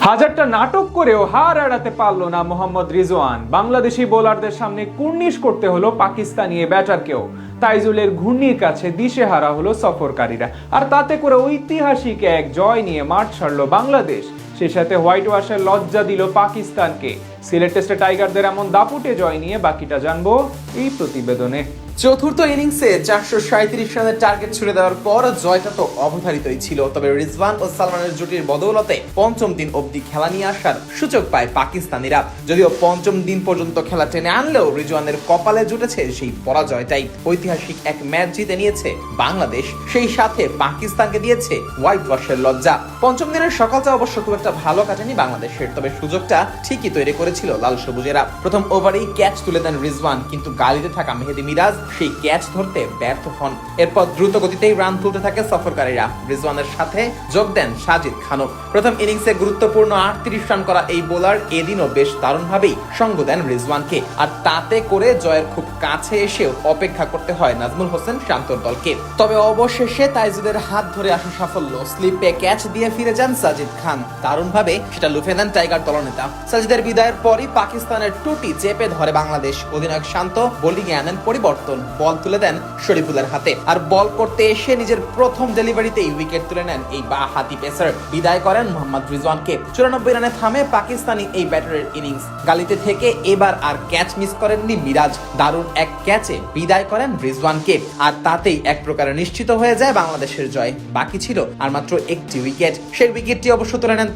হাজারটা নাটক করেও হার এড়াতে পারলো না মোহাম্মদ রিজওয়ান। বাংলাদেশি বোলারদের সামনে কুর্নিশ করতে হলো পাকিস্তানি এ ব্যাটারকেও। তাইজুলের ঘূর্ণির কাছে দিশেহারা হলো সফরকারীরা, আর তাতে করে ঐতিহাসিক এক জয় নিয়ে মাঠ ছাড়লো বাংলাদেশ। সেই সাথে হোয়াইট ওয়াশের লজ্জা দিল পাকিস্তানকে। সিলেট টেস্টে টাইগারদের এমন দাপুটে জয় নিয়ে বাকিটা জানবো এই প্রতিবেদনে। চতুর্থ ইনিংসে 437 রানের টার্গেট ছুড়ে দেওয়ার পর জয়টা তো অবধারিতই ছিল, তবে রিজওয়ান ও সালমানের জুটির বদৌলতে পঞ্চম দিন অবধি খেলা নিয়ে আসার সুযোগ পায় পাকিস্তানিরা। যদিও পঞ্চম দিন পর্যন্ত খেলা টেনে আনলেও রিজওয়ানের কপালে জুটেছে সেই পরাজয়টাই। ঐতিহাসিক এক ম্যাচ জিতে নিয়েছে বাংলাদেশ, সেই সাথে পাকিস্তানকে দিয়েছে হোয়াইট ওয়াশের লজ্জা। পঞ্চম দিনের সকালটা অবশ্য খুব একটা ভালো কাটেনি বাংলাদেশের, তবে সুযোগটা ঠিকই তৈরি করেছিল লাল সবুজেরা। প্রথম ওভারেই ক্যাচ তুলে দেন রিজওয়ান, কিন্তু গালিতে থাকা মেহেদি মিরাজ সেই ক্যাচ ধরতে ব্যর্থ হন। এরপর দ্রুত গতিতেই রান তুলতে থাকে সফরকারীরা। রিজওয়ানের সাথে যোগ দেন সাজিদ খানও। প্রথম ইনিংসে গুরুত্বপূর্ণ 38 রান করা এই বোলার এদিনও বেশ দারুণভাবেই সঙ্গ দেন রিজওয়ানকে, আর তাতে করে জয়ের খুব কাছে এসেও অপেক্ষা করতে হয় নাজমুল হোসেন শান্তর দলকে। তবে অবশেষে তাইজুলের হাত ধরে আসা সাফল্য, স্লিপে ক্যাচ দিয়ে ফিরে যান সাজিদ খান। দারুণভাবে সেটা লুফে দেন টাইগার দলনেতা। সাজিদের বিদায়ের পরই পাকিস্তানের টুটি চেপে ধরে বাংলাদেশ। অধিনায়ক শান্ত বোলিংয়ে আনেন পরিবর্তন, বল তুলে দেন শরীফুলের হাতে, আর বল করতে এসে নিজের প্রথম ডেলিভারিতেই উইকেট তুলে নেন এই বা হাতি পেসার। বিদায় করেন মোহাম্মদ রিজওয়ানকে। 94 রানে থামে পাকিস্তানি এই ব্যাটারের ইনিংস। গালিতে থেকে এবার আর ক্যাচ মিস করেননি মিরাজ। দারুণ এক ক্যাচে বিদায় করেন রিজওয়ানকে, আর তাতেই এক প্রকার নিশ্চিত হয়ে যায় বাংলাদেশের জয়। বাকি ছিল আর মাত্র একটি উইকেট। সেই উইকেটটি অবশ্য তুলে নেন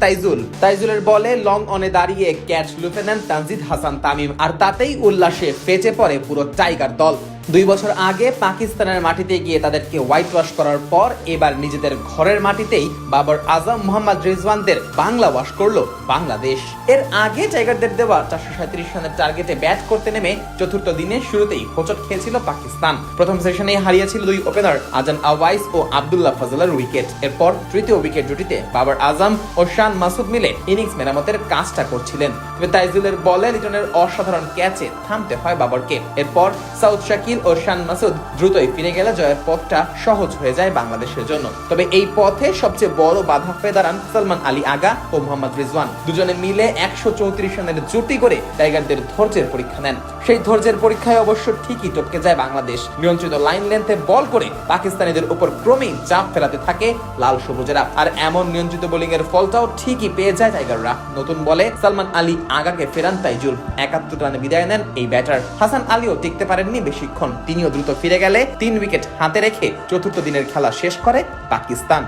তাইজুলের বলে লং অনে দাঁড়িয়ে ক্যাচ লুফে নেন তানজিদ হাসান তামিম, আর তাতেই উল্লাসে ফেটে পড়ে পুরো টাইগার দল। 2 বছর আগে পাকিস্তানের মাটিতে গিয়ে তাদেরকে হোয়াইট ওয়াশ করার পর এবার নিজেদের ঘরের মাটিতেই বাবর আজম মোহাম্মদ রিজওয়ানদের বাংলা ওয়াশ করলো বাংলাদেশ। এর আগে টাইগারদের দেওয়া 437 রানের টার্গেটে ব্যাট করতে নেমে চতুর্থ দিনের শুরুতেই হোঁচট খেয়েছিল পাকিস্তান। প্রথম সেশনে হারিয়েছিল 2 ওপেনার আজান আওয়াইস ও আব্দুল্লাহ ফজলের উইকেট। এরপর তৃতীয় উইকেট জুটিতে বাবর আজম ও শান মাসুদ মিলে ইনিংস মেরামতের কাজটা করছিলেন। তবে তাইজুলের বলে লিটনের অসাধারণ ক্যাচে থামতে হয় বাবরকে। এরপর সাউথ শাকিল ও শান মাসুদ দ্রুতই ফিরে গেলে জয়ের পথটা সহজ হয়ে যায় বাংলাদেশের জন্য। তবে এই পথে সবচেয়ে বড় বাধা হয়ে দাঁড়ান সালমান আলী আগা ও মোহাম্মদ রিজওয়ান। দুজনে মিলে 134 রানের জুটি করে টাইগারদের ধৈর্যের পরীক্ষা নেন। সেই ধৈর্যের পরীক্ষায় অবশ্য ঠিকই টপকে যায় বাংলাদেশ। নিয়ন্ত্রিত লাইন লেন্থে বল করে পাকিস্তানিদের উপর ক্রমেই চাপ ফেলাতে থাকে লাল সবুজেরা, আর এমন নিয়ন্ত্রিত বোলিং এর ফলটাও ঠিকই পেয়ে যায় টাইগাররা। নতুন বলে সালমান আলী আগাকে ফেরান তাইজুল। 71 রানে বিদায় নেন এই ব্যাটার। হাসান আলীও টিকতে পারেননি বেশিক্ষণ, তিনিও দ্রুত ফিরে গেলে 3 উইকেট হাতে রেখে চতুর্থ দিনের খেলা শেষ করে পাকিস্তান।